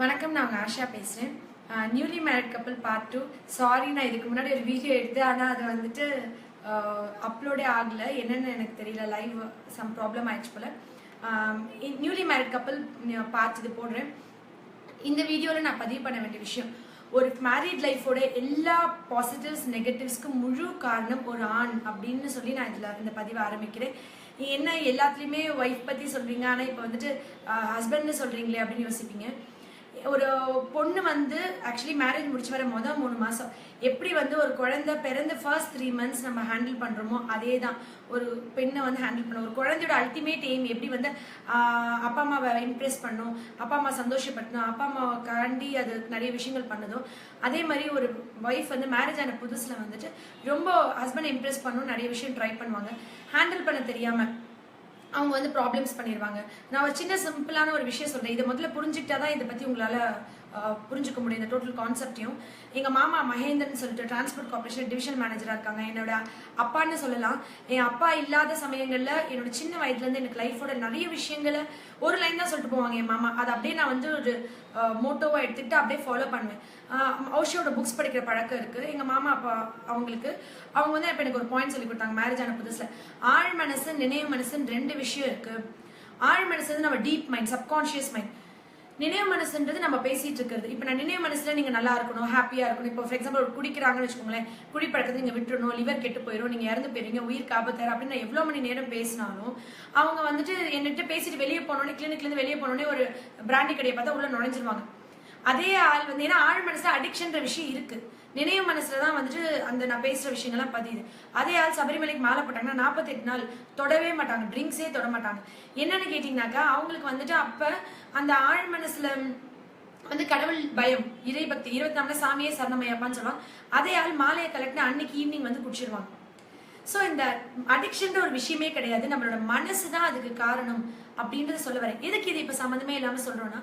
வணக்கம், நான் ஆஷா பேசுகிறேன். நியூலி மேரிட் கப்பல் பார்ட் 2. சாரி, நான் இதுக்கு முன்னாடி ஒரு வீடியோ எடுத்தேன், ஆனால் அது வந்துட்டு அப்லோடே ஆகலை. என்னென்னு எனக்கு தெரியல, லைவ் சம் ப்ராப்ளம் ஆயிடுச்சு போல். நியூலி மேரிட் கப்பல் பார்த்து இது போடுறேன். இந்த வீடியோவில் நான் பதிவு பண்ண வேண்டிய விஷயம், ஒரு மேரிட் லைஃபோட எல்லா பாசிட்டிவ்ஸ் நெகட்டிவ்ஸ்க்கும் முழு காரணம் ஒரு ஆண் அப்படின்னு சொல்லி நான் இந்த பதிவை ஆரம்பிக்கிறேன். என்ன எல்லாத்துலேயுமே ஒய்ஃப் பற்றி சொல்கிறீங்க, ஆனால் இப்போ வந்துட்டு ஹஸ்பண்ட்னு சொல்கிறீங்களே அப்படின்னு யோசிப்பீங்க. ஒரு பொண்ணு வந்து ஆக்சுவலி மேரேஜ் முடிச்சு வர 3 மாதம் எப்படி வந்து ஒரு குழந்தை பிறந்த ஃபர்ஸ்ட் 3 மந்த்ஸ் நம்ம ஹேண்டில் பண்ணுறோமோ அதே தான் ஒரு பெண்ணை வந்து ஹேண்டில் பண்ணணும். ஒரு குழந்தையோட அல்டிமேட் எய்ம் எப்படி வந்து அப்பா அம்மாவை இம்ப்ரெஸ் பண்ணணும், அப்பா அம்மா சந்தோஷப்படணும், அப்பா அம்மாவுக்காண்டி அது நிறைய விஷயங்கள் பண்ணுதோ அதே மாதிரி ஒரு ஒய்ஃப் வந்து மேரேஜ் ஆன புதுசில் வந்துட்டு ரொம்ப ஹஸ்பண்டை இம்ப்ரெஸ் பண்ணணும், நிறைய விஷயம் ட்ரை பண்ணுவாங்க. ஹேண்டில் பண்ண தெரியாமல் அவங்க வந்து ப்ராப்ளம்ஸ் பண்ணிடுவாங்க. நான் ஒரு சின்ன சிம்பிளான ஒரு விஷயம் சொல்கிறேன், இதை முதல்ல புரிஞ்சுக்கிட்டா தான் இதை பற்றி உங்களால் புரிஞ்சுக்க முடியும், இந்த டோட்டல் கான்செப்டையும். எங்கள் மாமா மகேந்திரன் சொல்லிட்டு டிரான்ஸ்போர்ட் கார்பரேஷன் டிவிஷன் மேனேஜராக இருக்காங்க. என்னோட அப்பான்னு சொல்லலாம். என் அப்பா இல்லாத சமயங்களில் என்னோட சின்ன வயதுலேருந்து எனக்கு லைஃபோட நிறைய விஷயங்களை ஒரு லைன் தான் சொல்லிட்டு போவாங்க என் மாமா. அதை அப்படியே நான் வந்து ஒரு மோட்டோவாக எடுத்துக்கிட்டு அப்படியே ஃபாலோ பண்ணுவேன். ஔஷியோட புக்ஸ் படிக்கிற பழக்கம் இருக்குது எங்கள் மாமா அப்பா அவங்களுக்கு. அவங்க வந்து இப்போ எனக்கு ஒரு பாயிண்ட் சொல்லி கொடுத்தாங்க மேரேஜ் ஆன புதுசில். ஆழ் மனசு நினைவு மனசுன்னு 2 விஷயம் இருக்குது. ஆழ் மனசு வந்து நம்ம டீப் மைண்ட், சப்கான்ஷியஸ் மைண்ட். நினைவு மனசுன்றது நம்ம பேசிட்டு இருக்கிறது. இப்போ நான் நினைவு மனசுல நீங்க நல்லா இருக்கணும், ஹாப்பியா இருக்கணும். இப்போ ஃபார் எக்ஸாம்பிள் ஒரு குடிக்கிறாங்கன்னு வச்சுக்கோங்களேன், குடிப்பழக்கத்தை நீங்க விட்டுறணும், லிவர் கெட்டு போயிடும், நீங்க இறந்து போயிருவீங்க, உயிர் ஆபத்தாரு அப்படின்னு நான் எவ்வளவு மணி நேரம் பேசினாலும் அவங்க வந்துட்டு என்கிட்ட பேசிட்டு வெளியே போனோடனே, கிளினிக்ல இருந்து வெளியே போனோடனே ஒரு பிராண்டி கடையை பார்த்தா உள்ள நுழைஞ்சிருவாங்க. அதே ஆள் வந்து ஏன்னா ஆழ் மனசுல அடிக்ஷன்ற விஷயம் இருக்கு, நினைவு மனசுலதான் வந்துட்டு அந்த நான் பேசுற விஷயங்கள்லாம் பதியுது. அதே ஆள் சபரிமலைக்கு மாலை போட்டாங்கன்னா 48 நாள் தொடவே மாட்டாங்க, ட்ரிங்க்ஸே தொட மாட்டாங்க. என்னன்னு கேட்டீங்கன்னாக்கா அவங்களுக்கு வந்துட்டு அப்ப அந்த ஆழ் மனசுல வந்து கடவுள் பயம், இறைபக்தி, 24 சாமியே சரணமையப்பான்னு சொல்லுவாங்க. அதே ஆள் மாலையை கலெக்ட் அன்னைக்கு ஈவினிங் வந்து குடிச்சிருவாங்க. ஸோ இந்த அடிக்ஷன்ற ஒரு விஷயமே கிடையாது, நம்மளோட மனசு தான் அதுக்கு காரணம் அப்படின்றத சொல்ல வரேன். எதுக்கு இது இப்போ சம்மந்தமே இல்லாமல் சொல்றோம்னா,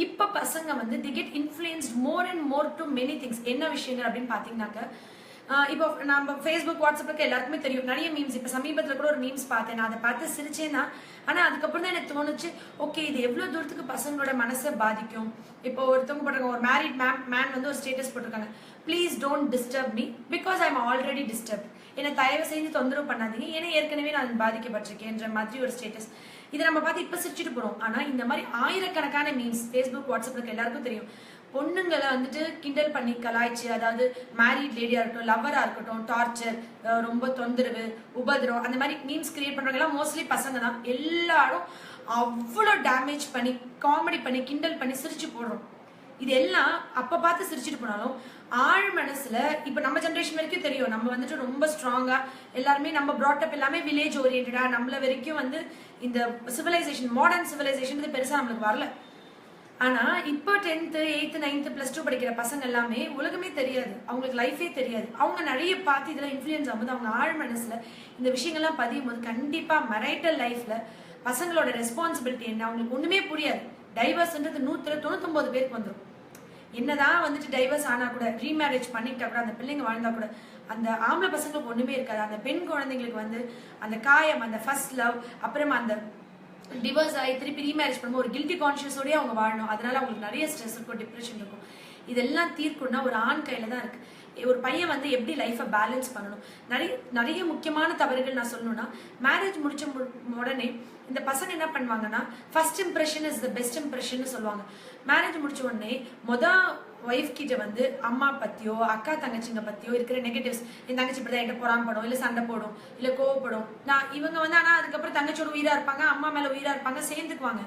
இப்போ பசங்க வந்து the get influenced more and more to many things. என்ன விஷயங்கள் அப்படின்னு பார்த்தீங்கன்னாக்க, இப்போ நம்ம ஃபேஸ்புக் வாட்ஸ்அப்புக்கு எல்லாருக்குமே தெரியும் நிறைய மீம்ஸ். இப்போ சமீபத்தில் கூட ஒரு மீம்ஸ் பார்த்தேன், நான் அதை பார்த்து சிரிச்சேன்னா, ஆனால் அதுக்கப்புறம் தான் எனக்கு தோணுச்சு, ஓகே இது எவ்வளோ தூரத்துக்கு பசங்களோட மனசை பாதிக்கும். இப்போ ஒருத்தவங்க போட்டிருக்காங்க, ஒரு மேரிட் மேன் வந்து ஒரு ஸ்டேட்டஸ் போட்டிருக்காங்க, please don't disturb me because I am already disturb. என்னை தயவு செஞ்சு தொந்தரவு பண்ணாதீங்க, ஏன்னா ஏற்கனவே நான் பாதிக்கப்பட்டிருக்கேன்ற மாதிரி ஒரு ஸ்டேட்டஸ். இதை நம்ம பார்த்து இப்போ சிரிச்சுட்டு போறோம். ஆனா இந்த மாதிரி ஆயிரக்கணக்கான மீம்ஸ் ஃபேஸ்புக் வாட்ஸ்அப்ல எல்லாருக்கும் தெரியும். பொண்ணுங்களை வந்துட்டு கிண்டல் பண்ணி கலாய்ச்சி, அதாவது மேரிட் லேடியா இருக்கட்டும், லவ்வரா இருக்கட்டும், டார்ச்சர், ரொம்ப தொந்தரவு, உபதிரம், அந்த மாதிரி மீம்ஸ் கிரியேட் பண்றவங்க எல்லாம் மோஸ்ட்லி பசங்க தான். எல்லாரும் அவ்வளோ டேமேஜ் பண்ணி, காமெடி பண்ணி, கிண்டல் பண்ணி சிரிச்சு போடுறோம். இது எல்லாம் அப்ப பார்த்து சிரிச்சுட்டு போனாலும் ஆழ் மனசுல இப்ப நம்ம ஜென்ரேஷன் வரைக்கும் தெரியும், நம்ம வந்துட்டு ரொம்ப ஸ்ட்ராங்கா எல்லாருமே நம்ம ப்ராட்டப் எல்லாமே வில்லேஜ் ஓரியன்டா, நம்மள வரைக்கும் வந்து இந்த சிவிலைசேஷன், மாடர்ன் சிவிலைசேஷன் பெருசா நம்மளுக்கு வரல. ஆனா இப்போ 10th 8th 9th +2 படிக்கிற பசங்க எல்லாமே உலகமே தெரியாது, அவங்களுக்கு லைஃபே தெரியாது. அவங்க நிறைய பார்த்து இதெல்லாம் இன்ஃப்ளூயன்ஸ் ஆகும்போது அவங்க ஆழ் மனசுல இந்த விஷயங்கள்லாம் பதியும் போது கண்டிப்பா மெரைட்டல் லைஃப்ல பசங்களோட ரெஸ்பான்சிபிலிட்டி என்ன அவங்களுக்கு ஒண்ணுமே புரியாது. டைவர்ஸ்ன்றது 199 பேருக்கு வந்துடும். என்னதான் வந்துட்டு டைவர்ஸ் ஆனா கூட, ரீமேரேஜ் பண்ணிட்டா கூட, அந்த பிள்ளைங்க வாழ்ந்தா கூட அந்த ஆம்பளை பசங்களுக்கு ஒண்ணுமே இருக்காது. அந்த பெண் குழந்தைங்களுக்கு வந்து அந்த காயம், அந்த ஃபர்ஸ்ட் லவ், அப்புறமா அந்த டிவோர்ஸ் ஆகி திருப்பி ரீமேரேஜ் பண்ணும்போது ஒரு கில்ட்டி கான்ஷியஸோடய அவங்க வாழணும். அதனால அவங்களுக்கு நிறைய ஸ்ட்ரெஸ் இருக்கும், டிப்ரெஷன் இருக்கும். இதெல்லாம் தீர்க்கணும்னா ஒரு ஆண் கையில தான் இருக்கு. ஒரு பையன் வந்து எப்படி லைஃபை பேலன்ஸ் பண்ணணும். நிறைய முக்கியமான தவறுகள் நான் சொல்லணும்னா, மேரேஜ் முடிச்ச உடனே இந்த பசங்க என்ன பண்ணுவாங்கன்னா, first impression is the best impression சொல்லுவாங்க. மேரேஜ் முடிச்ச உடனே ஒய்ஃப் கிட்ட வந்து அம்மா பத்தியோ அக்கா தங்கச்சிங்க பத்தியோ இருக்கிற நெகட்டிவ்ஸ், என் தங்கச்சி இப்படிதான் என்கிட்ட பொறாமப்படும், இல்ல சண்டை போடும், இல்ல கோவப்படும், நான் இவங்க வந்து ஆனா அதுக்கப்புறம் தங்கச்சியோட உயிரா இருப்பாங்க, அம்மா மேல உயிரா இருப்பாங்க, சேர்ந்துக்குவாங்க.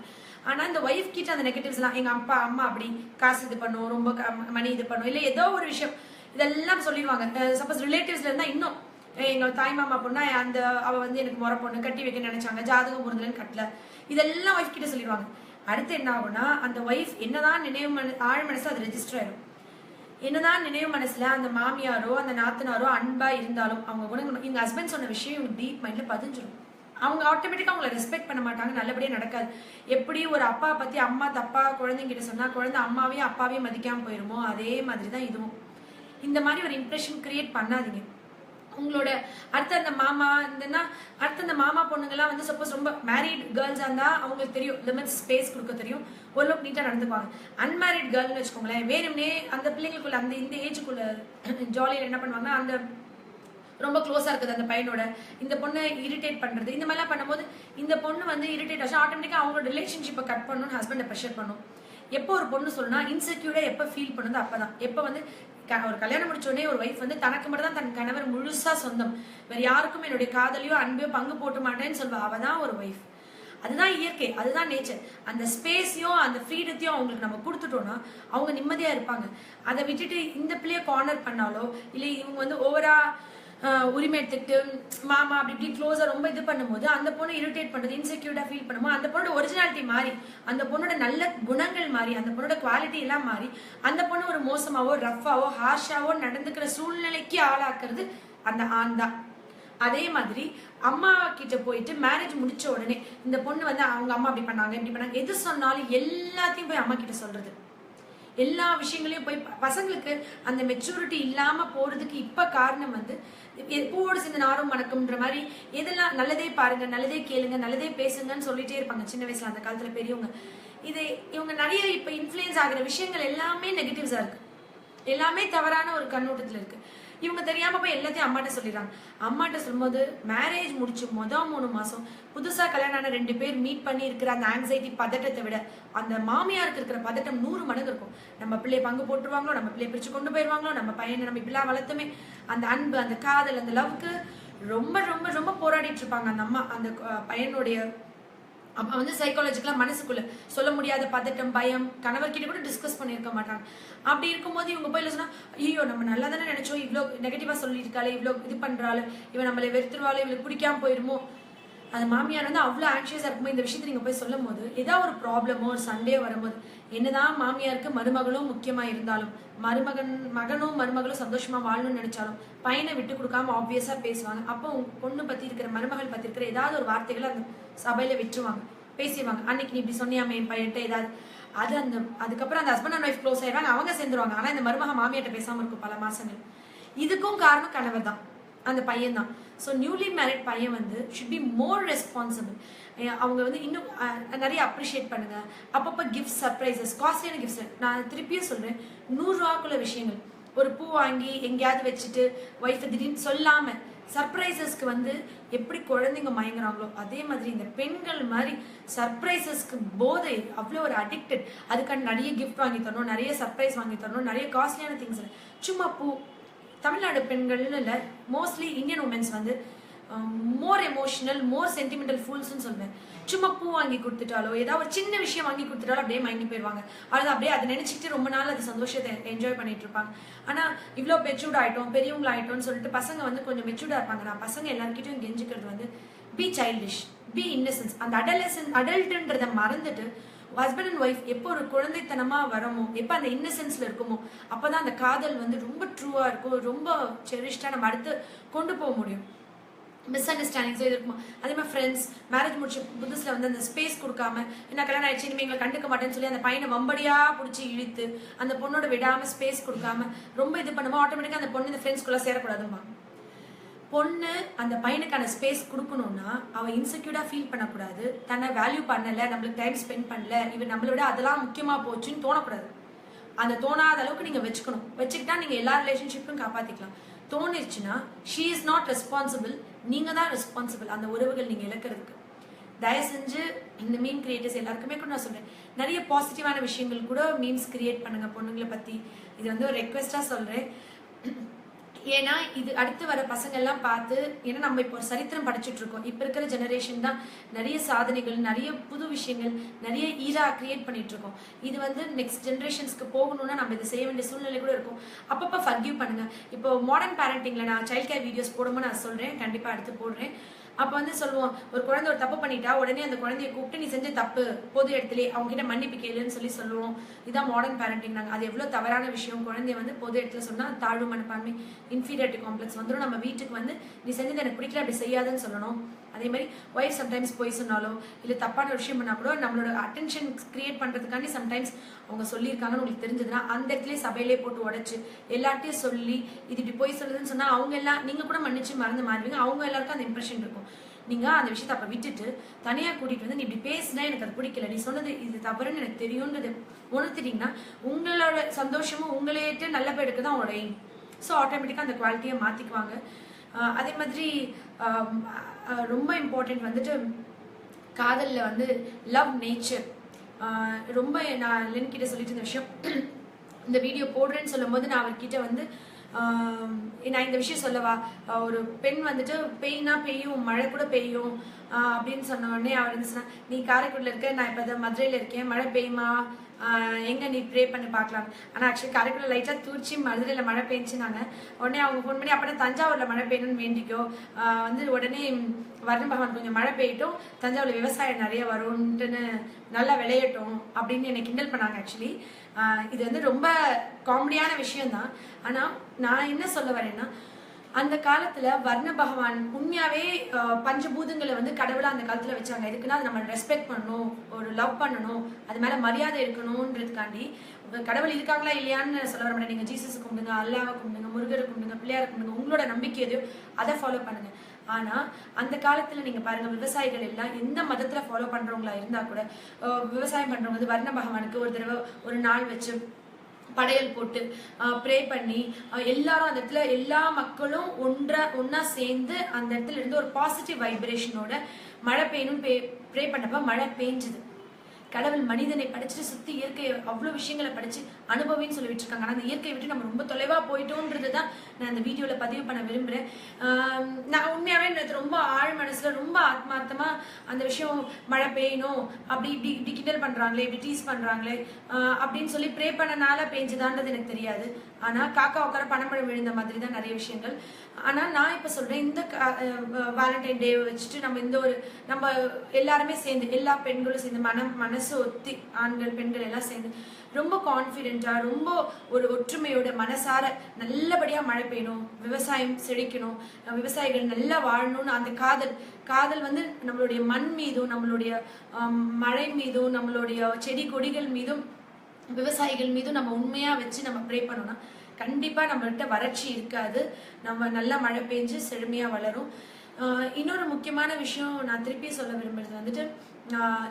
ஆனா இந்த ஒய்ஃப் கிட்ட அந்த நெகட்டிவ்ஸ் எல்லாம், எங்க அப்பா அம்மா அப்படி காசு இது பண்ணும், ரொம்ப மணி இது பண்ணும், இல்ல ஏதோ ஒரு விஷயம் இதெல்லாம் சொல்லிடுவாங்க. சப்போஸ் ரிலேட்டிவ்ஸ்ல இருந்தா இன்னும், எங்க தாய் மாமா பொண்ணா அந்த அவ வந்து எனக்கு முறை பொண்ணு கட்டி வைக்க நினைச்சாங்க, ஜாதகம் முருந்தலன்னு கட்டல, இதெல்லாம் ஒய்ஃப் கிட்ட சொல்லிடுவாங்க. அடுத்து என்ன ஆகும்னா, அந்த ஒய்ஃப் என்னதான் நினைவு ஆழ் மனசு அது ரெஜிஸ்டர் ஆயிடும். என்னதான் நினைவு மனசுல அந்த மாமியாரோ அந்த நாத்தனாரோ அன்பா இருந்தாலும் அவங்க குணம், எங்க ஹஸ்பண்ட் சொன்ன விஷயம் இவங்க டீப் மைண்ட்ல பதிஞ்சிடும். அவங்க ஆட்டோமேட்டிக்கா அவங்களை ரெஸ்பெக்ட் பண்ண மாட்டாங்க, நல்லபடியா நடக்காது. எப்படி ஒரு அப்பா பத்தி அம்மா தப்பா குழந்தைங்கிட்ட சொன்னா குழந்தை அம்மாவையும் அப்பாவையும் மதிக்காம போயிருமோ, அதே மாதிரிதான் இதுவும். இந்த மாதிரி ஒரு இம்ப்ரெஷன் கிரியேட் பண்ணாதீங்க. உங்களோட அடுத்த அந்த மாமா இருந்ததுன்னா அடுத்த அந்த மாமா பொண்ணுங்கெல்லாம் வந்து சப்போஸ் ரொம்ப மேரிட் கேர்ள்ஸா இருந்தா அவங்களுக்கு தெரியும் லிமிட் ஸ்பேஸ் கொடுக்க தெரியும், ஓரளவுக்கு நீட்டா நடந்துக்குவாங்க. அன்மேரிட் கேர்ள்னு வச்சுக்கோங்களேன், வேணும்னே அந்த பிள்ளைங்களுக்குள்ள அந்த இந்த ஏஜுக்குள்ள ஜாலியில் என்ன பண்ணுவாங்கன்னா அந்த ரொம்ப க்ளோஸா இருக்குது அந்த பையனோட, இந்த பொண்ணை இரிட்டேட் பண்றது இந்த மாதிரிலாம் பண்ணும்போது இந்த பொண்ணு வந்து இரிட்டேட் ஆச்சு ஆட்டோமேட்டிக்கா அவங்களோட ரிலேஷன்ஷிப்பை கட் பண்ணணும்னு ஹஸ்பண்டை ப்ரெஷர் பண்ணும். எப்போ ஒரு பொண்ணு சொல்லணும்னா இன்செக்யூரா எப்போ ஃபீல் பண்ணுது அப்பதான், எப்போ வந்து ஒரு கல்யாணம் முடிச்ச உடனே ஒரு வைஃப் வந்து தனக்கு மட்டும் தான் தன் கணவர் முழுசா சொந்தம், வேற யாருக்கும் என்னுடைய காதலியோ அன்பையோ பங்கு போட்டு மாட்டேன்னு சொல்வா, அவதான் ஒரு வைஃப். அதுதான் இயற்கை, அதுதான் நேச்சர். அந்த ஸ்பேஸையும் அந்த ஃப்ரீடத்தையும் அவங்களுக்கு நம்ம கொடுத்துட்டோம்னா அவங்க நிம்மதியா இருப்பாங்க. அதை விட்டுட்டு இந்த பிள்ளைய கார்னர் பண்ணாலோ இல்லை இவங்க வந்து ஓவரா உரிமை எடுத்துக்கிட்டு மாமா அப்படி இப்படி க்ளோஸா ரொம்ப இது பண்ணும்போது அந்த பொண்ணு இரிட்டேட் பண்றது, இன்செக்யூர்டா ஃபீல் பண்ணும்போது அந்த பொண்ணோட ஒரிஜினாலிட்டி மாறி, அந்த பொண்ணோட நல்ல குணங்கள் மாறி, அந்த பொண்ணோட குவாலிட்டி எல்லாம் மாறி அந்த பொண்ணு ஒரு மோசமாவோ ரஃபாவோ ஹார்ஷாவோ நடந்துக்கிற சூழ்நிலைக்கு ஆளாக்குறது அந்த ஆண் தான். அதே மாதிரி அம்மா கிட்ட போயிட்டு மேரேஜ் முடிச்ச உடனே இந்த பொண்ணு வந்து அவங்க அம்மா அப்படி பண்ணாங்க இப்படி பண்ணாங்க எது சொன்னாலும் எல்லாத்தையும் போய் அம்மா கிட்ட சொல்றது, எல்லா விஷயங்களையும் போய் பசங்களுக்கு அந்த மெச்சூரிட்டி இல்லாம போறதுக்கு இப்ப காரணம் வந்து பூவோடு சேர்ந்து நாரும் மணக்கும்ன்ற மாதிரி எதெல்லாம் நல்லதே பாருங்க, நல்லதே கேளுங்க, நல்லதே பேசுங்கன்னு சொல்லிட்டே இருப்பாங்க சின்ன வயசுல அந்த காலத்துல பெரியவங்க. இது இவங்க நிறைய இப்ப இன்ஃபுளுயன்ஸ் ஆகிற விஷயங்கள் எல்லாமே நெகட்டிவ்ஸா இருக்கு, எல்லாமே தவறான ஒரு கண்ணோட்டத்துல இருக்கு. இவங்க தெரியாம போய் எல்லாத்தையும் அம்மாட்ட சொல்லிடுறாங்க. அம்மாட்ட சொல்லும்போது மேரேஜ் முடிச்சு 3 மாசம் புதுசா கல்யாணம் ஆன 2 பேர் மீட் பண்ணி இருக்கிற அந்த ஆங்ஸைட்டி பதட்டத்தை விட அந்த மாமியாருக்கு இருக்கிற பதட்டம் 100 மடங்கு இருக்கும். நம்ம பிள்ளைய பங்கு போட்டுருவாங்களோ, நம்ம பிள்ளைய பிரிச்சு கொண்டு போயிருவாங்களோ, நம்ம பையனை நம்ம இப்படிலாம் வளர்த்துமே, அந்த அன்பு அந்த காதல் அந்த லவ்க்கு ரொம்ப ரொம்ப ரொம்ப போராடிட்டு இருப்பாங்க அந்த அம்மா. அந்த பையனுடைய அப்ப வந்து சைக்காலஜிக்கலா மனசுக்குள்ள சொல்ல முடியாத பதட்டம் பயம், கணவர்கிட்ட கூட டிஸ்கஸ் பண்ணியிருக்க மாட்டாங்க. அப்படி இருக்கும்போது இவங்க போய் சொன்னா ஐயோ நம்ம நல்லா தானே நினைச்சோம், இவ்வளோ நெகட்டிவா சொல்லியிருக்காளே, இவ்வளோ இது பண்றாள், இவன் நம்மளை வெறுத்துருவாள், இவளுக்கு பிடிக்காம போயிருமோ. அந்த மாமியார் வந்து அவ்வளோ ஆன்சியஸா இருக்கும்போது இந்த விஷயத்தை நீங்க போய் சொல்லும் போது ஏதாவது ஒரு ப்ராப்ளமோ ஒரு சண்டையோ வரும்போது என்னதான் மாமியாருக்கு மருமகளும் முக்கியமா இருந்தாலும் மகனும் மருமகளும் சந்தோஷமா வாழணும்னு நினைச்சாலும் பையனை விட்டு கொடுக்காம ஆப்வியஸா பேசுவாங்க. அப்போ பொண்ணு பத்தி இருக்கிற மருமகள் பத்தி இருக்கிற ஏதாவது ஒரு வார்த்தைகளை அந்த சபையில விட்டுருவாங்க, பேசிடுவாங்க. அன்னைக்கு நீ இப்படி சொன்னியாமே என் பையன்ட்ட ஏதாவது அது அந்த அதுக்கப்புறம் அந்த ஹஸ்பண்ட் அண்ட் ஒய்ஃப் க்ளோஸ் ஆயிடுவாங்க, அவங்க சேர்ந்துருவாங்க. ஆனா இந்த மருமக மாமியார்ட்ட பேசாம இருக்கும் பல மாசங்கள். இதுக்கும் காரணம் கணவர் தான், அந்த பையன் தான். ஸோ நியூலி மேரிட் பையன் வந்து ஷுட் பி மோர் ரெஸ்பான்சிபிள். அவங்க வந்து இன்னும் நிறைய அப்ரிஷியேட் பண்ணுங்க. அப்பப்போ கிஃப்ட் சர்ப்ரைசஸ், காஸ்ட்லியான கிஃப்ட்ஸ். நான் திருப்பியும் சொல்றேன், 100 ரூபாக்குள்ள விஷயங்கள், ஒரு பூ வாங்கி எங்கேயாவது வச்சுட்டு ஒய்ஃபை திடீர்னு சொல்லாம சர்ப்ரைசஸ்க்கு வந்து எப்படி குழந்தைங்க மயங்குறாங்களோ அதே மாதிரி இந்த பெண்கள் மாதிரி சர்ப்ரைசஸ்க்கு போதை அவ்வளோ ஒரு அடிக்டட். அதுக்கான நிறைய கிஃப்ட் வாங்கி தரணும், நிறைய சர்ப்ரைஸ் வாங்கி தரணும், நிறைய காஸ்ட்லியான திங்ஸ். சும்மா பூ, தமிழ்நாடு பெண்கள்னு இல்லை, மோஸ்ட்லி இந்தியன் உமன்ஸ் வந்து மோர் எமோஷனல் மோர் சென்டிமெண்டல் ஃபுல்ஸ்ன்னு சொல்லுவேன். சும்மா பூ வாங்கி கொடுத்துட்டாலோ ஏதாவது ஒரு சின்ன விஷயம் வாங்கி கொடுத்துட்டாலும் அப்படியே மயங்கி போயிடுவாங்க. அது அப்படியே அதை நினைச்சிட்டு ரொம்ப நாள் அது சந்தோஷத்தை என்ஜாய் பண்ணிட்டு இருப்பாங்க. ஆனா இவ்வளோ மெச்சூர்ட் ஆயிட்டோம் பெரியவங்கள ஆயிட்டோம்னு சொல்லிட்டு பசங்க வந்து கொஞ்சம் மெச்சூர்டா இருப்பாங்க. நான் பசங்க எல்லாருக்கிட்டையும் கெஞ்சிக்கிறது வந்து பி சைல்டிஷ், பி இன்னசென்ஸ். அந்த அடல்ட்ன்றதை மறந்துட்டு ஹஸ்பண்ட் அண்ட் ஒய்ஃப் எப்போ ஒரு குழந்தைத்தனமா வரமோ, எப்போ அந்த இன்னசென்ஸ்ல இருக்குமோ அப்பதான் அந்த காதல் வந்து ரொம்ப ட்ரூவா இருக்கும், ரொம்ப செரிஷ்டா நம்ம அடுத்து கொண்டு போக முடியும். மிஸ் அண்டர்ஸ்டாண்டிங்ஸோ இது இருக்குமா. அதே மாதிரி ஃப்ரெண்ட்ஸ் மேரேஜ் முடிச்ச புதுசுல வந்து அந்த ஸ்பேஸ் கொடுக்காம என்ன கல்யாணம் ஆயிடுச்சு இனிமே எங்களை கண்டுக்க மாட்டேன்னு சொல்லி அந்த பையனை வம்படியா பிடிச்சி இழுத்து அந்த பொண்ணோட விடாம ஸ்பேஸ் கொடுக்காம ரொம்ப இது பண்ணும்போது ஆட்டோமேட்டிக்கா அந்த பொண்ணு இந்த ஃப்ரெண்ட்ஸ்குள்ள சேரக்கூடாதுமா. பொண்ணு அந்த பையனுக்கான ஸ்பேஸ் கொடுக்கணும்னா அவன் இன்செக்யூர்டா ஃபீல் பண்ணக்கூடாது, தன்னை வேல்யூ பண்ணல, நம்மளுக்கு டைம் ஸ்பெண்ட் பண்ணல, இவன் நம்மளை விட அதெல்லாம் முக்கியமா போச்சுன்னு தோணக்கூடாது. அந்த தோணாத அளவுக்கு நீங்க வச்சுக்கணும். வச்சுக்கிட்டா நீங்க எல்லா ரிலேஷன்ஷிப்பும் காப்பாத்திக்கலாம். தோணிருச்சுன்னா ஷீ இஸ் நாட் ரெஸ்பான்சிபிள், நீங்க தான் ரெஸ்பான்சிபிள் அந்த உறவுகள் நீங்க இழக்கிறதுக்கு. தயவு செஞ்சு இந்த மீம் கிரியேட்டர்ஸ் எல்லாருக்குமே கூட நான் சொல்றேன், நிறைய பாசிட்டிவான விஷயங்கள் கூட மீம்ஸ் கிரியேட் பண்ணுங்க பொண்ணுங்களை பத்தி. இது வந்து ஒரு ரெக்வெஸ்டா சொல்றேன். ஏன்னா இது அடுத்து வர பசங்க எல்லாம் பார்த்து, ஏன்னா நம்ம இப்போ சரித்திரம் படிச்சுட்டு இருக்கோம். இப்ப இருக்கிற ஜெனரேஷன் தான் நிறைய சாதனைகள், நிறைய புது விஷயங்கள், நிறைய ஈரா கிரியேட் பண்ணிட்டு இருக்கோம். இது வந்து நெக்ஸ்ட் ஜெனரேஷன்ஸ்க்கு போகணும்னா நம்ம இதை செய்ய வேண்டிய சூழ்நிலை கூட இருக்கும். அப்பப்போ ஃபர்கிவ் பண்ணுங்க. இப்போ மாடர்ன் பேரண்டிங்ல நான் சைல்ட் கேர் வீடியோஸ் போடும்போது நான் சொல்றேன், கண்டிப்பா அடுத்து போடுறேன். அப்ப வந்து சொல்லுவோம், ஒரு குழந்தை ஒரு தப்பு பண்ணிட்டா உடனே அந்த குழந்தைய கூப்பிட்டு நீ செஞ்ச தப்பு பொது இடத்துல அவங்க கிட்ட மன்னிப்பு கேளுன்னு சொல்லி சொல்லுவோம். இதான் மாடர்ன் பேரண்டிங். நாங்க அது எவ்வளவு தவறான விஷயம். குழந்தைய வந்து பொது இடத்துல சொன்னா தாழ்வு மனப்பான்மை, இன்ஃபீரியாரிட்டி காம்ப்ளெக்ஸ் வந்துடும். நம்ம வீட்டுக்கு வந்து நீ செஞ்சது எனக்கு பிடிக்கல அப்படி செய்யாதுன்னு சொல்லணும். அதே மாதிரி ஒய்ஃப் சம்டைம்ஸ் போய் சொன்னாலோ இல்லை தப்பான ஒரு விஷயம் பண்ணால் கூட நம்மளோட அட்டென்ஷன் கிரியேட் பண்ணுறதுக்காண்டி சம்டைம்ஸ் அவங்க சொல்லியிருக்காங்கன்னு உங்களுக்கு தெரிஞ்சதுன்னா அந்த இடத்துலேயே சபையிலே போட்டு உடைச்சு எல்லார்ட்டையும் சொல்லி இது இப்படி போய் சொல்லுதுன்னு சொன்னால் அவங்க எல்லாம் நீங்கள் கூட மன்னிச்சு மறந்து மாறுவீங்க, அவங்க எல்லாருக்கும் அந்த இம்ப்ரெஷன் இருக்கும். நீங்கள் அந்த விஷயத்தை அப்போ விட்டுட்டு தனியாக கூட்டிகிட்டு வந்து நீ இப்படி பேசினா எனக்கு அது பிடிக்கல, நீ சொன்னது இது தவறுன்னு எனக்கு தெரியுன்றது உணர்த்திட்டீங்கன்னா உங்களோட சந்தோஷமும் உங்களையிட்டு நல்ல பேருக்கு தான் அவங்களோட எய்ம். ஸோ ஆட்டோமேட்டிக்காக அந்த குவாலிட்டியை மாற்றிக்குவாங்க. அதே மாதிரி ரொம்ப இம்பார்ட்டன்ட் வந்துட்டு காதலில் வந்து லவ் நேச்சர். ரொம்ப நான் லென் கிட்ட சொல்லிட்டு இருந்த விஷயம் இந்த வீடியோ போடுறேன்னு சொல்லும் போது நான் அவர்கிட்ட வந்து நான் இந்த விஷயம் சொல்லவா, ஒரு பெண் வந்துட்டு பெய்னா பெய்யும் மழை கூட பெய்யும் அப்படின்னு சொன்ன உடனே அவர் வந்து சொன்னா நீ காரைக்குடியில் இருக்க, நான் இப்போ மதுரையில் இருக்கேன், மழை பெய்யுமா எங்க நீ ப்ரே பண்ணி பார்க்கலாம். ஆனால் ஆக்சுவலி காரைக்குடியில் லைட்டாக தூர்ச்சி மதுரையில் மழை பெஞ்சுனாங்க. உடனே அவங்க ஃபோன் பண்ணி அப்படின்னா தஞ்சாவூரில் மழை பெய்யணும்னு வேண்டிக்கோ, வந்து உடனே வர்ண பகவான் கொஞ்சம் மழை பெய்யட்டும், தஞ்சாவூரில் விவசாயம் நிறைய வரும்ன்ட்டுன்னு நல்லா விளையட்டும் அப்படின்னு என்னை கிண்டல் பண்ணாங்க. ஆக்சுவலி இது வந்து ரொம்ப காமெடியான விஷயம்தான். ஆனால் நான் என்ன சொல்ல வரேன்னா அந்த காலத்துல வர்ண பகவான் உண்மையாவே பஞ்சபூதங்களை வந்து கடவுளா அந்த காலத்துல வச்சாங்க. எதுக்குன்னா அது நம்ம ரெஸ்பெக்ட் பண்ணணும், ஒரு லவ் பண்ணணும், அது மேல மரியாதை இருக்கணும்ன்றதுக்காண்டி. கடவுள் இருக்காங்களா இல்லையான்னு சொல்ல வர மாட்டேன். நீங்க ஜீசஸ் கும்பிடுங்க, அல்லாஹ் கும்பிடுங்க, முருகரை கும்பிடுங்க, பிள்ளையாரை கும்பிடுங்க, உங்களோட நம்பிக்கை எதையோ அதை ஃபாலோ பண்ணுங்க. ஆனா அந்த காலத்துல நீங்க பாருங்க, விவசாயிகள் எல்லாம் எந்த மதத்துல ஃபாலோ பண்றவங்களா இருந்தா கூட விவசாயம் பண்றவங்க வந்து வர்ண பகவானுக்கு ஒரு தடவை ஒரு நாள் வச்சு படையல் போட்டு ப்ரே பண்ணி எல்லாரும் அந்த இடத்துல எல்லா மக்களும் ஒன்னா சேர்ந்து அந்த இடத்துல இருந்து ஒரு பாசிட்டிவ் வைப்ரேஷனோட மழை பெய்யணும்னு ப்ரே பண்ணப்ப மழை பெய்ஞ்சுது. கடவுள் மனிதனை படிச்சுட்டு சுத்தி இயற்கையை அவ்வளவு விஷயங்களை படிச்சு அனுபவின்னு சொல்லி விட்டுருக்காங்க. ஆனா அந்த இயற்கையை விட்டு நம்ம ரொம்ப தொலைவா போயிட்டோன்றது தான் நான் அந்த வீடியோல பதிவு பண்ண விரும்புறேன். நான் உண்மையாவே ரொம்ப ஆழ் மனசுல ரொம்ப ஆத்மார்த்தமா அந்த விஷயம் மழை பெய்யணும் அப்படி இப்படி இப்படி கிண்டல் பண்றாங்களே, இப்படி டீஸ் பண்றாங்களே அப்படின்னு சொல்லி ப்ரே பண்ணனால பெஞ்சுதான்றது எனக்கு தெரியாது. ஆனா காக்கா உட்கார பணமழை விழுந்த மாதிரி தான் நிறைய விஷயங்கள். ஆனா நான் இப்ப சொல்றேன், இந்த வேலண்டைன் டே வச்சுட்டு நம்ம எல்லாருமே சேர்ந்து எல்லா பெண்களும் சேர்ந்து மனசு ஒத்தி ஆண்கள் பெண்கள் எல்லாம் சேர்ந்து ரொம்ப கான்ஃபிடென்ட்டா ரொம்ப ஒரு ஒற்றுமையோட மனசார நல்லபடியா மழை பெய்யணும், விவசாயம் செழிக்கணும், விவசாயிகள் நல்லா வாழணும்னு அந்த காதல் வந்து நம்மளுடைய மண் மீதும் நம்மளுடைய மழை மீதும் நம்மளுடைய செடி கொடிகள் மீதும் விவசாயிகள் மீதும் நம்ம உண்மையா வச்சு நம்ம ப்ரே பண்ணோம்னா கண்டிப்பா நம்மள்கிட்ட வறட்சி இருக்காது, நம்ம நல்லா மழை பெஞ்சு செழுமையா வளரும். இன்னொரு முக்கியமான விஷயம் நான் திருப்பி சொல்ல விரும்புறது வந்துட்டு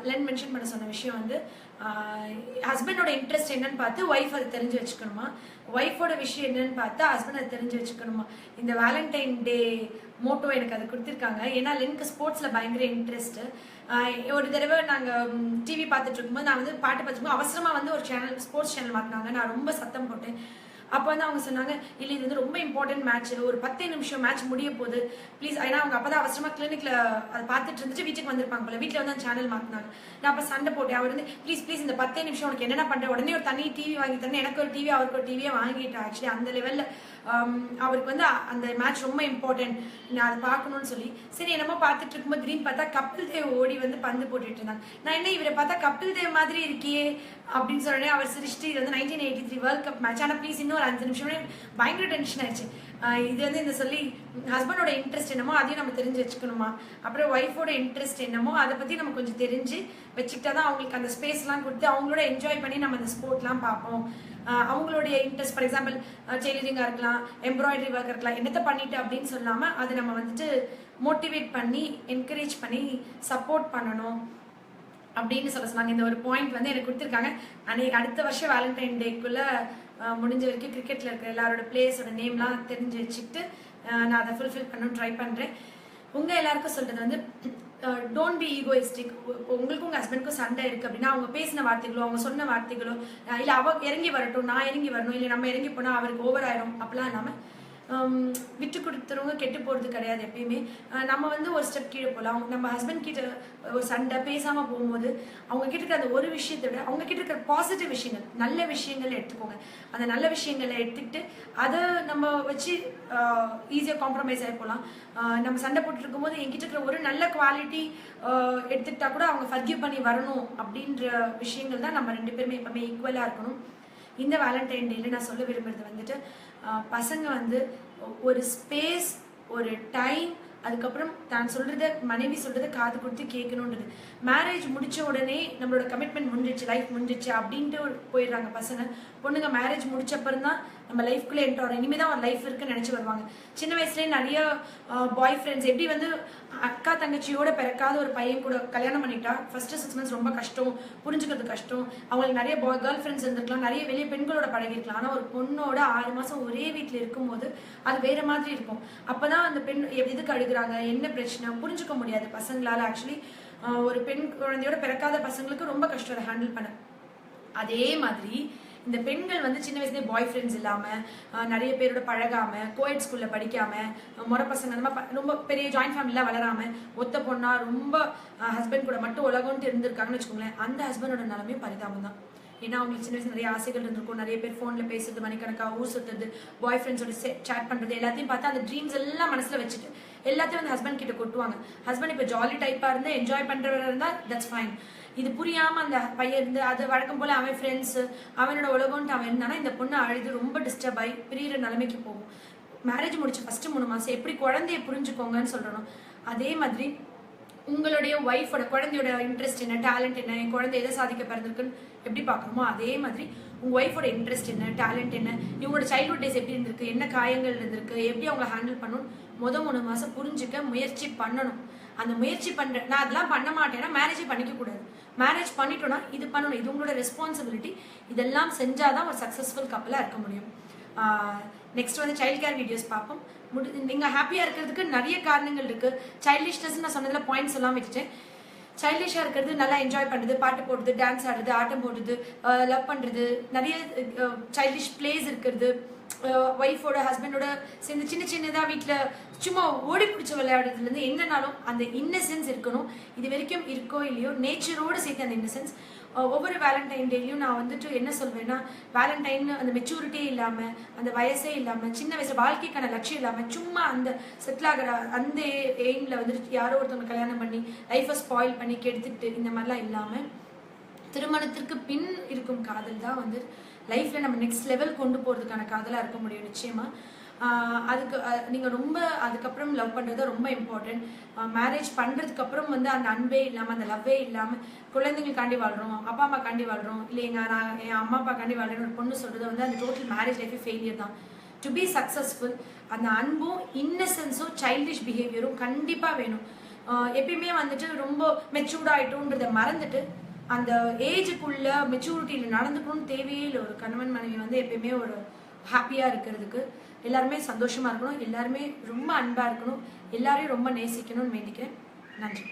லென் மென்ஷன் பண்ண சொன்ன விஷயம் வந்து ஹஸ்பண்டோட இன்ட்ரெஸ்ட் என்னன்னு பார்த்து ஒய்ஃப் அதை தெரிஞ்சு வச்சுக்கணுமா, ஒய்ஃபோட விஷயம் என்னன்னு பார்த்து ஹஸ்பண்ட் அதை தெரிஞ்சு வச்சுக்கணுமா. இந்த வேலண்டைன் டே மோட்டோ எனக்கு அதை கொடுத்துருக்காங்க. ஏன்னா லென்க்கு ஸ்போர்ட்ஸ்ல பயங்கர இன்ட்ரெஸ்ட். ஒரு தடவை நாங்கள் டிவி பார்த்துட்டு இருக்கும்போது நான் வந்து பாட்டு பார்த்துருக்கோம், அவசரமா வந்து ஒரு சேனல் ஸ்போர்ட்ஸ் சேனல் மாற்றினாங்க. நான் ரொம்ப சத்தம் போட்டேன். அப்போ வந்து அவங்க சொன்னாங்க இல்லை இது வந்து ரொம்ப இம்பார்ட்டன்ட் மேட்ச், ஒரு 10 நிமிஷம் மேட்ச் முடிய போகுது ப்ளீஸ். ஏன்னா அவங்க அப்போ தான் அவசரமாக கிளினிக்ல அதை பார்த்துட்டு இருந்துட்டு வீட்டுக்கு வந்திருப்பாங்க போல, வீட்டில் வந்து அந்த சேனல் மாற்றினாங்க. நான் அப்போ சண்டை போட்டேன். அவர் வந்து ப்ளீஸ் இந்த 10 நிமிஷம் உனக்கு என்னென்ன பண்ணுறேன், உடனே ஒரு தனி டிவி வாங்கி தரேன், எனக்கு ஒரு டிவி அவருக்கு ஒரு டிவியை வாங்கிட்டேன். ஆக்சுவலி அந்த லெவலில் அவருக்கு வந்து அந்த மேட்ச் ரொம்ப இம்பார்ட்டன்ட், நான் அதை பார்க்கணும்னு சொல்லி சரி என்னமோ பார்த்துட்டு இருக்கும்போது திடீர்னு பார்த்தா கபில் தேவ் ஓடி வந்து பந்து போட்டுட்டு இருந்தாங்க. நான் என்ன இவரை பார்த்தா கபில் தேவ் மாதிரி இருக்கியே அப்படின்னு சொன்னேன். அவர் சிரிச்சுட்டு இது வந்து 1983 வேர்ல்ட் கப் மேட்ச், ஆனால் ப்ளீஸ் இன்னும் ஒரு 5 நிமிஷம் பயங்கர டென்ஷன் ஆயிடுச்சு. இது வந்து இந்த சொல்லி ஹஸ்பண்டோட இன்ட்ரெஸ்ட் என்னமோ அதையும் நம்ம தெரிஞ்சு வச்சுக்கணுமா, அப்புறம் ஒய்ஃபோட இன்ட்ரெஸ்ட் என்னமோ அதை பற்றி நம்ம கொஞ்சம் தெரிஞ்சு வச்சுக்கிட்டா தான் அவங்களுக்கு அந்த ஸ்பேஸ்லாம் கொடுத்து அவங்களோட என்ஜாய் பண்ணி நம்ம அந்த ஸ்போர்ட்லாம் பார்ப்போம். அவங்களுடைய இன்ட்ரெஸ்ட் ஃபார் எக்ஸாம்பிள் டெய்லரிங்காக இருக்கலாம், எம்ப்ராய்டரி ஒர்க் இருக்கலாம், என்னத்தை பண்ணிட்டு அப்படின்னு சொல்லாமல் அதை நம்ம வந்துட்டு மோட்டிவேட் பண்ணி என்கரேஜ் பண்ணி சப்போர்ட் பண்ணணும் அப்படின்னு சொன்னாங்க. இந்த ஒரு பாயிண்ட் வந்து எனக்கு கொடுத்துருக்காங்க. அன்னைக்கு அடுத்த வருஷம் வேலண்டைன் டேக்குள்ள முடிஞ்ச வரைக்கும் கிரிக்கெட்ல இருக்கிற எல்லாரோட பிளேயர்ஸோட நேம்லாம் தெரிஞ்சு வச்சுக்கிட்டு நான் அதை ஃபுல்ஃபில் பண்ண ட்ரை பண்றேன். உங்க எல்லாருக்கும் சொல்றது வந்து டோன்ட் பி ஈகோயிஸ்டிக். உங்களுக்கும் உங்க ஹஸ்பண்டுக்கும் சண்டை இருக்கு அப்படின்னா அவங்க பேசின வார்த்தைகளோ அவங்க சொன்ன வார்த்தைகளோ இல்ல அவ இறங்கி வரட்டும் நான் இறங்கி வரணும், இல்லை நம்ம இறங்கி போனா அவருக்கு ஓவர் ஆயிரும் அப்படிலாம் இல்லாம விட்டு கொடுத்துறவங்க கெட்டு போகிறது கிடையாது. எப்பயுமே நம்ம வந்து ஒரு ஸ்டெப் கீழே போகலாம். நம்ம ஹஸ்பண்ட் கிட்ட ஒரு சண்டை பேசாமல் போகும்போது அவங்க கிட்ட இருக்கிற அந்த ஒரு விஷயத்தை விட அவங்க கிட்ட இருக்கிற பாசிட்டிவ் விஷயங்கள் நல்ல விஷயங்களை எடுத்துக்கோங்க. அந்த நல்ல விஷயங்களை எடுத்துக்கிட்டு அதை நம்ம வச்சு ஈஸியாக காம்ப்ரமைஸ் ஆகி போகலாம். நம்ம சண்டை போட்டு இருக்கும்போது என்கிட்ட இருக்கிற ஒரு நல்ல குவாலிட்டி எடுத்துக்கிட்டா கூட அவங்க ஃபர்கிவ் பண்ணி வரணும் அப்படின்ற விஷயங்கள் தான் நம்ம 2 பேருமே எப்பவுமே ஈக்குவலாக இருக்கணும். இந்த வேலண்டைன் டேல நான் சொல்ல விரும்புறது வந்துட்டு பசங்க வந்து ஒரு ஸ்பேஸ் ஒரு டைம் அதுக்கப்புறம் தான் சொல்றத மனைவி சொல்றத காது கொடுத்து கேட்கணுன்றது. மேரேஜ் முடிச்ச உடனே நம்மளோட கமிட்மெண்ட் முடிஞ்சிச்சு, லைஃப் முடிஞ்சிச்சு அப்படின்ட்டு போயிடுறாங்க பசங்க. பொண்ணுங்க மேரேஜ் முடிச்ச அப்புறம் தான் நம்ம லைஃப்குள்ளே என்டர் ஆகிறோம், இனிமேதான் ஒரு லைஃப் இருக்குன்னு நினைச்சு வருவாங்க. சின்ன வயசுலேயே நிறைய பாய் ஃப்ரெண்ட்ஸ் எப்படி வந்து அக்கா தங்கச்சியோட பிறக்காத ஒரு பையன் கூட கல்யாணம் பண்ணிட்டா ஃபர்ஸ்ட் 6 months ரொம்ப கஷ்டம், புரிஞ்சுக்கிறது கஷ்டம். அவங்களுக்கு நிறைய கேர்ள் ஃப்ரெண்ட்ஸ் இருந்திருக்கலாம், நிறைய வெளியே பெண்களோட பழகிருக்கலாம். ஆனால் ஒரு பொண்ணோட 6 மாசம் ஒரே வீட்டில் இருக்கும்போது அது வேற மாதிரி இருக்கும். அப்பதான் அந்த பெண் எதுக்கு அழுகுறாங்க, என்ன பிரச்சனை புரிஞ்சுக்க முடியாது பசங்களால. ஆக்சுவலி ஒரு பெண் குழந்தையோட பிறக்காத பசங்களுக்கு ரொம்ப கஷ்டம் அதை ஹேண்டில் பண்ண. அதே மாதிரி இந்த பெண்கள் வந்து சின்ன வயசுலேயே பாய் ஃப்ரெண்ட்ஸ் இல்லாம, நிறைய பேரோட பழகாம, கோயட் ஸ்கூல்ல படிக்காம, முறை பசங்க அந்த மாதிரி ரொம்ப பெரிய ஜாயிண்ட் ஃபேமிலிலாம் வளராம, ஒத்த பொண்ணா ரொம்ப ஹஸ்பண்ட் கூட மட்டும் உலகம்ட்டு இருந்திருக்காங்கன்னு வச்சுக்கோங்களேன். அந்த ஹஸ்பண்டோட நிலமே பரிதாபம் தான். ஏன்னா அவங்களுக்கு சின்ன வயசு நிறைய ஆசைகள் இருந்திருக்கும், நிறைய பேர் ஃபோன்ல பேசுறது, மணிக்கணக்கா ஊர் சுத்துறது, பாய் ஃப்ரெண்ட்ஸோட சேட் பண்றது, எல்லாத்தையும் பார்த்து அந்த ட்ரீம்ஸ் எல்லாம் மனசுல வச்சுட்டு எல்லாத்தையும் வந்து ஹஸ்பண்ட் கிட்ட கொட்டுவாங்க. ஹஸ்பண்ட் இப்போ ஜாலி டைப்பா இருந்தா, என்ஜாய் பண்றவரா இருந்தா தட்ஸ் ஃபைன். இது புரியாம அந்த பையன் இருந்து அது வழக்கம் போல அவன் ஃப்ரெண்ட்ஸ் அவனோட உலகம்ட்டு அவன் இருந்தானா இந்த பொண்ணு அழுது ரொம்ப டிஸ்டர்ப் ஆகி பிரியிற நிலைமைக்கு போகும். மேரேஜ் முடிச்சு ஃபர்ஸ்ட் 3 மாசம் எப்படி குழந்தைய புரிஞ்சுக்கோங்கன்னு சொல்றணும். அதே மாதிரி உங்களுடைய ஒய்ஃபோட குழந்தையோட இன்ட்ரெஸ்ட் என்ன, டேலண்ட் என்ன, என் குழந்தை எதை சாதிக்க பிறந்திருக்குன்னு எப்படி பார்க்கணுமோ அதே மாதிரி உங்க ஒய்ஃபோட இன்ட்ரெஸ்ட் என்ன, டேலண்ட் என்ன, இவங்களோட சைல்ட்ஹுட் டேஸ் எப்படி இருந்திருக்கு, என்ன காயங்கள் இருந்திருக்கு, எப்படி அவங்களை ஹேண்டில் பண்ணணும் 3 மாசம் புரிஞ்சுக்க முயற்சி பண்ணணும். அந்த முயற்சி பண்றேன் நான் அதெல்லாம் பண்ண மாட்டேன்னா மேரேஜே பண்ணிக்க கூடாது. மேரேஜ் பண்ணிட்டோம்னா இது பண்ணணும், இது உங்களோட ரெஸ்பான்சிபிலிட்டி. இதெல்லாம் செஞ்சாதான் ஒரு சக்சஸ்ஃபுல் கப்பலா இருக்க முடியும். நெக்ஸ்ட் வந்து சைல்ட் கேர் வீடியோஸ் பார்ப்போம். நீங்க ஹாப்பியா இருக்கிறதுக்கு நிறைய காரணங்கள் இருக்கு. சைல்டிஷ்னஸ் நான் சொன்னதுல பாயிண்ட்ஸ் எல்லாம் விட்டுட்டேன். சைல்டிஷா இருக்கிறது, நல்லா என்ஜாய் பண்றது, பாட்டு போடுறது, டான்ஸ் ஆடுறது, ஆட்டம் போடுறது, லவ் பண்றது, நிறைய சைல்டிஷ் பிளேஸ் இருக்கிறது, ஒய்ஃபோட ஹஸ்பண்டோட சேர்ந்து சின்ன சின்னதா வீட்டுல சும்மா ஓடி பிடிச்ச விளையாடுறதுல இருந்து என்னன்னாலும் அந்த இன்னசென்ஸ் இருக்கணும். இது வரைக்கும் இருக்கோ இல்லையோ நேச்சரோட சேர்த்து அந்த இன்னசென்ஸ். ஒவ்வொரு வேலண்டைன் டேலையும் நான் வந்துட்டு என்ன சொல்வேன்னா, வேலண்டைன் அந்த மெச்சூரிட்டியே இல்லாம, அந்த வயசே இல்லாம, சின்ன வயசுல வாழ்க்கைக்கான லட்சியம் இல்லாம, சும்மா அந்த செட்டில் ஆகிற அந்த எய்ம்ல வந்துட்டு யாரோ ஒருத்தவங்க கல்யாணம் பண்ணி லைஃபை ஸ்பாயில் பண்ணி கெடுத்துட்டு இந்த மாதிரிலாம் இல்லாம, திருமணத்திற்கு பின் இருக்கும் காதல் தான் வந்து லைஃப்ல நம்ம நெக்ஸ்ட் லெவல் கொண்டு போறதுக்கான காதலா இருக்க முடியும் நிச்சயமா. அதுக்கு நீங்க ரொம்ப அதுக்கப்புறம் லவ் பண்றது ரொம்ப இம்பார்ட்டன்ட். மேரேஜ் பண்றதுக்கு அப்புறம் வந்து அந்த அன்பே இல்லாம, அந்த லவ்வே இல்லாம, குழந்தைங்களுக்காண்டி வாழ்றோம், அப்பா அம்மா காண்டி வாழ்றோம், இல்லைங்க நான் என் அம்மா அப்பா காண்டி வாழ்றேன்னு ஒரு பொண்ணு சொல்றது வந்து அந்த டோட்டல் மேரேஜ் லைஃபே ஃபெயிலியர் தான். டு பி சக்சஸ்ஃபுல் அந்த அன்பும் இன்னசென்ஸும் சைல்டிஷ் பிஹேவியரும் கண்டிப்பா வேணும். எப்பயுமே வந்துட்டு ரொம்ப மெச்சூர்ட் ஆயிட்டோன்றதை மறந்துட்டு அந்த ஏஜுக்குள்ள மெச்சூரிட்டியில நடந்துக்கணும்னு தேவையே இல்லை. ஒரு கணவன் மனைவி வந்து எப்பயுமே ஒரு ஹாப்பியா இருக்கிறதுக்கு எல்லாருமே சந்தோஷமா இருக்கணும், எல்லாருமே ரொம்ப அன்பா இருக்கணும், எல்லாரையும் ரொம்ப நேசிக்கணும்னு வேண்டிக்கிறேன். நன்றி.